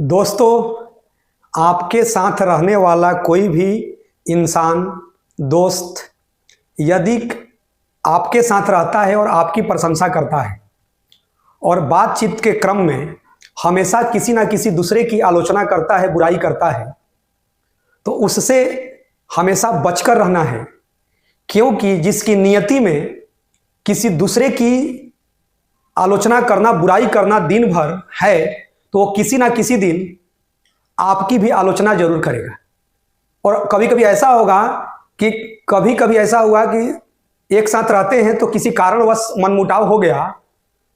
दोस्तों, आपके साथ रहने वाला कोई भी इंसान, दोस्त, यदि आपके साथ रहता है और आपकी प्रशंसा करता है और बातचीत के क्रम में हमेशा किसी ना किसी दूसरे की आलोचना करता है, बुराई करता है, तो उससे हमेशा बचकर रहना है। क्योंकि जिसकी नियति में किसी दूसरे की आलोचना करना, बुराई करना दिन भर है, तो वो किसी ना किसी दिन आपकी भी आलोचना जरूर करेगा। और कभी कभी ऐसा होगा कि कभी कभी ऐसा हुआ कि एक साथ रहते हैं तो किसी कारणवश मनमुटाव हो गया,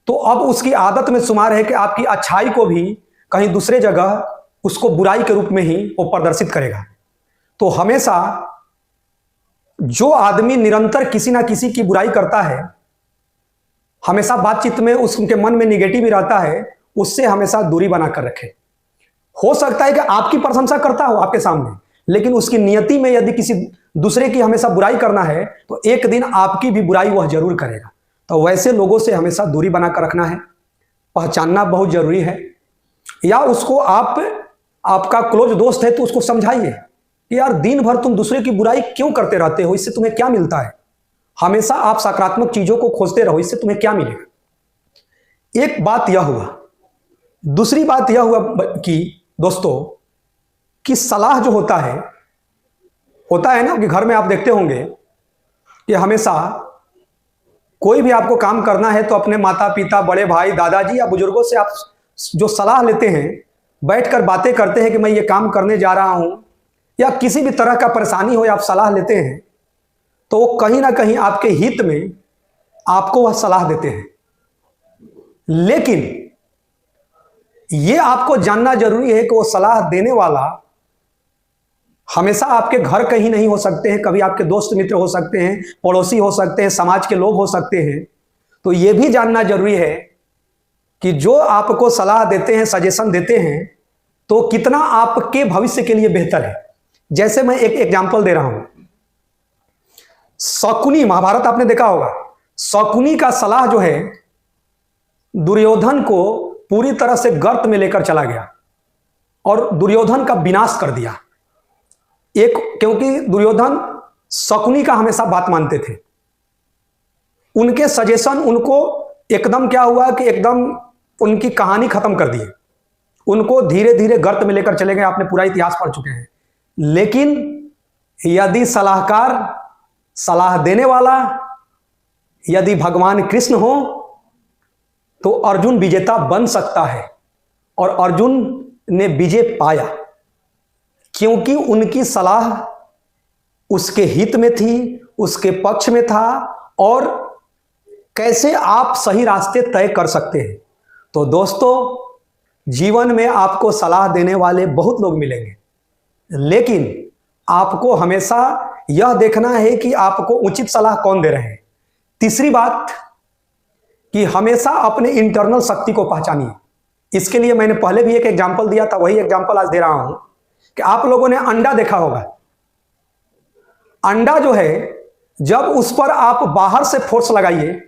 तो अब उसकी आदत में शुमार है कि आपकी अच्छाई को भी कहीं दूसरे जगह उसको बुराई के रूप में ही वो प्रदर्शित करेगा। तो हमेशा जो आदमी निरंतर किसी ना किसी की बुराई करता है, हमेशा बातचीत में उसके मन में निगेटिव ही रहता है, उससे हमेशा दूरी बनाकर रखें। हो सकता है कि आपकी प्रशंसा करता हो आपके सामने, लेकिन उसकी नियति में यदि किसी दूसरे की हमेशा बुराई करना है तो एक दिन आपकी भी बुराई वह जरूर करेगा। तो वैसे लोगों से हमेशा दूरी बनाकर रखना है, पहचानना बहुत जरूरी है। या उसको आपका क्लोज दोस्त है तो उसको समझाइए कि यार दिन भर तुम दूसरे की बुराई क्यों करते रहते हो, इससे तुम्हें क्या मिलता है। हमेशा आप सकारात्मक चीजों को खोजते रहो, इससे तुम्हें क्या मिलेगा। एक बात यह हुआ। दूसरी बात यह हुआ कि दोस्तों, कि सलाह जो होता है ना कि घर में आप देखते होंगे कि हमेशा कोई भी आपको काम करना है तो अपने माता पिता, बड़े भाई, दादाजी या बुजुर्गों से आप जो सलाह लेते हैं, बैठकर बातें करते हैं कि मैं ये काम करने जा रहा हूं, या किसी भी तरह का परेशानी हो, आप सलाह लेते हैं, तो वो कहीं ना कहीं आपके हित में आपको वह सलाह देते हैं। लेकिन ये आपको जानना जरूरी है कि वो सलाह देने वाला हमेशा आपके घर कहीं नहीं हो सकते हैं, कभी आपके दोस्त मित्र हो सकते हैं, पड़ोसी हो सकते हैं, समाज के लोग हो सकते हैं। तो ये भी जानना जरूरी है कि जो आपको सलाह देते हैं, सजेशन देते हैं, तो कितना आपके भविष्य के लिए बेहतर है। जैसे मैं एक एग्जाम्पल दे रहा हूं। शकुनी, महाभारत आपने देखा होगा। शकुनी का सलाह जो है दुर्योधन को पूरी तरह से गर्त में लेकर चला गया और दुर्योधन का विनाश कर दिया। क्योंकि दुर्योधन शकुनी का हमेशा बात मानते थे। उनके सजेशन उनको एकदम क्या हुआ कि एकदम उनकी कहानी खत्म कर दी। उनको धीरे धीरे गर्त में लेकर चले गए। आपने पूरा इतिहास पढ़ चुके हैं। लेकिन यदि सलाहकार, सलाह देने वाला यदि भगवान कृष्ण हो तो अर्जुन विजेता बन सकता है। और अर्जुन ने विजय पाया क्योंकि उनकी सलाह उसके हित में थी, उसके पक्ष में था, और कैसे आप सही रास्ते तय कर सकते हैं। तो दोस्तों, जीवन में आपको सलाह देने वाले बहुत लोग मिलेंगे, लेकिन आपको हमेशा यह देखना है कि आपको उचित सलाह कौन दे रहे हैं। तीसरी बात कि हमेशा अपने इंटरनल शक्ति को पहचानिए। इसके लिए मैंने पहले भी एक एग्जांपल दिया था, वही एग्जांपल आज दे रहा हूं कि आप लोगों ने अंडा देखा होगा। अंडा जो है, जब उस पर आप बाहर से फोर्स लगाइए,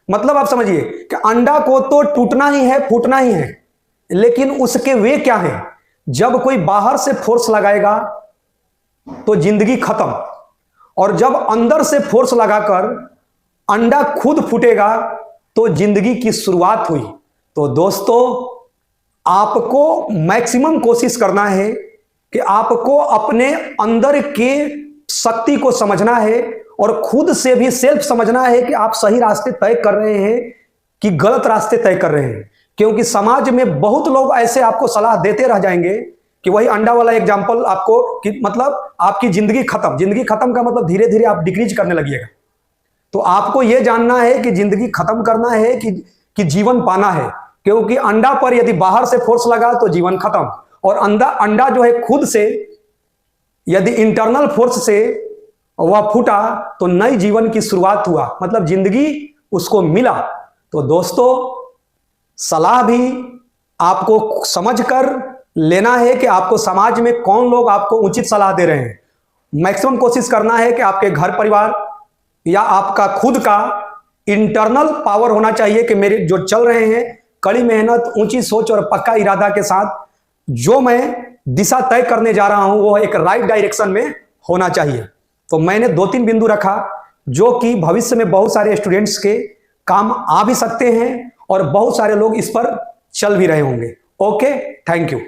मतलब आप समझिए कि अंडा को तो टूटना ही है, फूटना ही है, लेकिन उसके वे क्या है। जब कोई बाहर से फोर्स लगाएगा तो जिंदगी खत्म, और जब अंदर से फोर्स लगाकर अंडा खुद फूटेगा तो जिंदगी की शुरुआत हुई। तो दोस्तों, आपको मैक्सिमम कोशिश करना है कि आपको अपने अंदर के शक्ति को समझना है और खुद से भी सेल्फ समझना है कि आप सही रास्ते तय कर रहे हैं कि गलत रास्ते तय कर रहे हैं। क्योंकि समाज में बहुत लोग ऐसे आपको सलाह देते रह जाएंगे कि वही अंडा वाला एग्जाम्पल आपको कि मतलब आपकी जिंदगी खत्म का मतलब धीरे धीरे आप डिक्रीज करने लगिएगा। तो आपको यह जानना है कि जिंदगी खत्म करना है कि जीवन पाना है। क्योंकि अंडा पर यदि बाहर से फोर्स लगा तो जीवन खत्म, और अंडा जो है खुद से यदि इंटरनल फोर्स से वह फूटा तो नई जीवन की शुरुआत हुआ, मतलब जिंदगी उसको मिला। तो दोस्तों, सलाह भी आपको समझकर लेना है कि आपको समाज में कौन लोग आपको उचित सलाह दे रहे हैं। मैक्सिमम कोशिश करना है कि आपके घर परिवार या आपका खुद का इंटरनल पावर होना चाहिए कि मेरे जो चल रहे हैं, कड़ी मेहनत, ऊंची सोच और पक्का इरादा के साथ जो मैं दिशा तय करने जा रहा हूं वो एक राइट डायरेक्शन में होना चाहिए। तो मैंने 2-3 बिंदु रखा जो कि भविष्य में बहुत सारे स्टूडेंट्स के काम आ भी सकते हैं और बहुत सारे लोग इस पर चल भी रहे होंगे। Okay, thank you.